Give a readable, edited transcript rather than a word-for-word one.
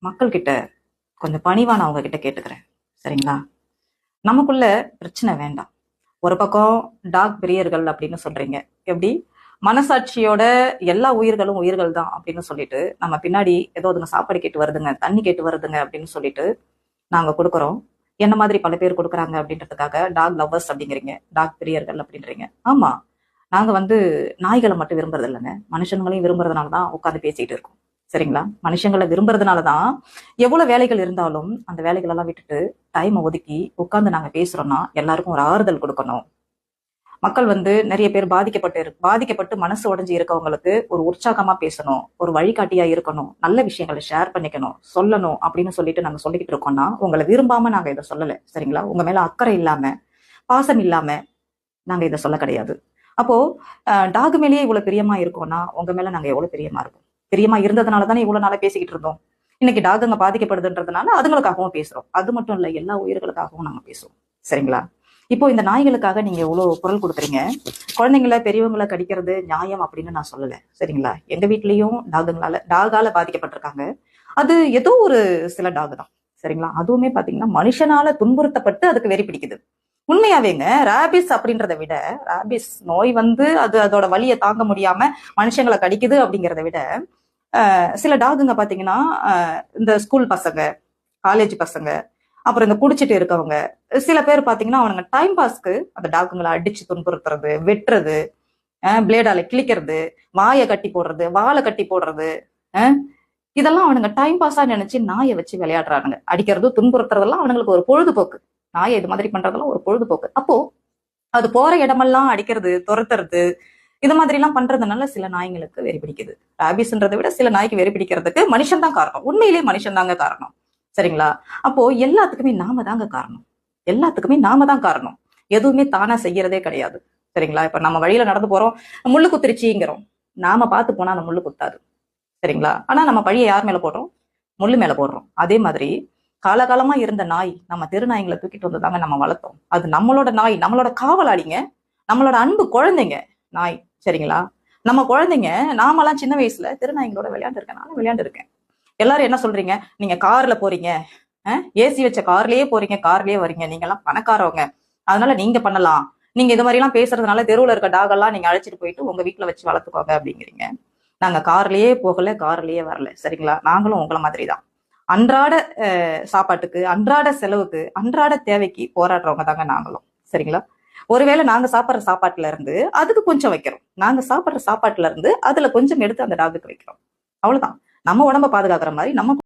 மக்கள் கிட்ட கொஞ்சம் பணிவா நான் உங்ககிட்ட கேட்டுக்கிறேன். சரிங்களா? நமக்குள்ள பிரச்சனை வேண்டாம். ஒரு பக்கம் டாக் பிரியர்கள் அப்படின்னு சொல்றீங்க. எப்படி? மனசாட்சியோட எல்லா உயிர்களும் உயிர்கள் தான் அப்படின்னு சொல்லிட்டு நம்ம பின்னாடி ஏதோ அதுங்க சாப்பாடு கேட்டு வருதுங்க, தண்ணி கேட்டு வருதுங்க அப்படின்னு சொல்லிட்டு நாங்க கொடுக்குறோம். என்ன மாதிரி பல பேர் கொடுக்குறாங்க அப்படின்றதுக்காக டாக் லவ்வர்ஸ் அப்படிங்கிறீங்க, டாக் பிரியர்கள் அப்படின்றீங்க. ஆமா, நாங்க நாய்களை மட்டும் விரும்புறது இல்லைங்க, மனுஷங்களையும் விரும்புறதுனால தான் உட்காந்து பேசிட்டு இருக்கோம். சரிங்களா? மனுஷங்களை விரும்புறதுனால தான் எவ்வளவு வேலைகள் இருந்தாலும் அந்த வேலைகள் எல்லாம் விட்டுட்டு டைமை ஒதுக்கி உட்காந்து நாங்க பேசுறோம்னா எல்லாருக்கும் ஒரு ஆறுதல் கொடுக்கணும். மக்கள் நிறைய பேர் பாதிக்கப்பட்டு மனசு உடைஞ்சு இருக்கவங்களுக்கு ஒரு உற்சாகமா பேசணும், ஒரு வழிகாட்டியா இருக்கணும், நல்ல விஷயங்களை ஷேர் பண்ணிக்கணும், சொல்லணும் அப்படின்னு சொல்லிட்டு நாங்க சொல்லிக்கிட்டு இருக்கோம்னா உங்களை விரும்பாம நாங்க இதை சொல்லல. சரிங்களா? உங்க மேல அக்கறை இல்லாம, பாசம் இல்லாம நாங்க இதை சொல்ல கிடையாது. அப்போ டாக் மேலேயே இவ்வளவு பிரியமா இருக்கோம்னா உங்க மேல நாங்க எவ்வளவு பிரியமா இருக்கோம். பிரியமா இருந்ததுனால தானே இவ்வளவு நாளா பேசிக்கிட்டு இருந்தோம். இன்னைக்கு டாகுங்க பாதிக்கப்படுதுன்றதுனால அதுங்களுக்காகவும் பேசுறோம். அது மட்டும் இல்ல, எல்லா உயிர்களுக்காகவும் நாங்க பேசுவோம். சரிங்களா? இப்போ இந்த நாய்களுக்காக நீங்க எவ்வளவு குரல் கொடுக்குறீங்க. குழந்தைங்களை பெரியவங்களை கடிக்கிறது நியாயம் அப்படின்னு நான் சொல்லல. சரிங்களா? எங்க வீட்லயும் டாகால பாதிக்கப்பட்டிருக்காங்க. அது ஏதோ ஒரு சில டாக் தான். சரிங்களா? அதுவுமே பாத்தீங்கன்னா மனுஷனால துன்புறுத்தப்பட்டு அதுக்கு வெறி பிடிக்குது. உண்மையாவேங்க, ராபிஸ் அப்படின்றத விட, ராபிஸ் நோய் அது அதோட வலியை தாங்க முடியாம மனுஷங்களை கடிக்குது அப்படிங்கிறத விட, சில டாகுங்க பாத்தீங்கன்னா இந்த ஸ்கூல் பசங்க, காலேஜ் பசங்க, அப்புறம் இந்த குடிச்சிட்டு இருக்கவங்க, சில பேர் பாத்தீங்கன்னா அவனுங்க டைம் பாஸ்க்கு அந்த டாகுங்களை அடிச்சு துன்புறுத்துறது, வெட்டுறது, பிளேடால கிளிக்கிறது, வாயை கட்டி போடுறது, வாழை கட்டி போடுறது, இதெல்லாம் அவனுங்க டைம் பாஸா நினைச்சு நாயை வச்சு விளையாடுறானுங்க. அடிக்கிறது, துன்புறுத்துறதெல்லாம் அவனுங்களுக்கு ஒரு பொழுதுபோக்கு. நாயை இது மாதிரி பண்றதெல்லாம் ஒரு பொழுதுபோக்கு. அப்போ அது போற இடமெல்லாம் அடிக்கிறது, துரத்துறது, இது மாதிரி எல்லாம் பண்றதுனால சில நாய்களுக்கு வெறி பிடிக்குது. ராபிஸ்ன்றதை விட சில நாய்க்கு வெறி பிடிக்கிறதுக்கு மனுஷன் தான் காரணம். உண்மையிலேயே மனுஷன் தாங்க காரணம். சரிங்களா? அப்போ எல்லாத்துக்குமே நாம தாங்க காரணம். எல்லாத்துக்குமே நாம தான் காரணம். எதுவுமே தானா செய்யறதே கிடையாது. சரிங்களா? இப்ப நம்ம வழியில நடந்து போறோம், முள்ளு குத்திருச்சிங்கிறோம். நாம பார்த்து போனா அந்த முள்ளு குத்தாது. சரிங்களா? ஆனா நம்ம பழிய யார் மேல போடுறோம்? முள்ளு மேல போடுறோம். அதே மாதிரி காலகாலமா இருந்த நாய், நம்ம தெருநாய்களை தூக்கிட்டு வந்ததாங்க நம்ம வளர்த்தோம். அது நம்மளோட நாய், நம்மளோட காவலாளிங்க, நம்மளோட அன்பு குழந்தைங்க நாய். சரிங்களா? நம்ம குழந்தைங்க, நாமெல்லாம் சின்ன வயசுல திருநாய்களோட விளையாண்டு நானும் விளையாண்டு இருக்கேன். எல்லாரும் என்ன சொல்றீங்க? நீங்க கார்ல போறீங்க, ஏசி வச்ச கார்லயே போறீங்க, கார்லயே வரீங்க, நீங்க எல்லாம் பணக்காரவங்க, அதனால நீங்க பண்ணலாம், நீங்க இது மாதிரி எல்லாம் பேசுறதுனால தெருவுல இருக்க டாகெல்லாம் நீங்க அழைச்சிட்டு போயிட்டு உங்க வீட்டுல வச்சு வளர்த்துக்கோங்க அப்படிங்கிறீங்க. நாங்க கார்லயே போகல, கார்லயே வரல. சரிங்களா? நாங்களும் உங்களை மாதிரிதான் அன்றாட சாப்பாட்டுக்கு, அன்றாட செலவுக்கு, அன்றாட தேவைக்கு போராடுறவங்க தாங்க நாங்களும். சரிங்களா? ஒருவேளை நாங்க சாப்பிட்ற சாப்பாட்டுல இருந்து அதுக்கு கொஞ்சம் வைக்கிறோம், நாங்க சாப்பிட்ற சாப்பாட்டுல இருந்து அதுல கொஞ்சம் எடுத்து அந்த டாகுக்கு வைக்கிறோம். அவ்வளவுதான். நம்ம உடம்ப பாதுகாக்கிற மாதிரி நம்ம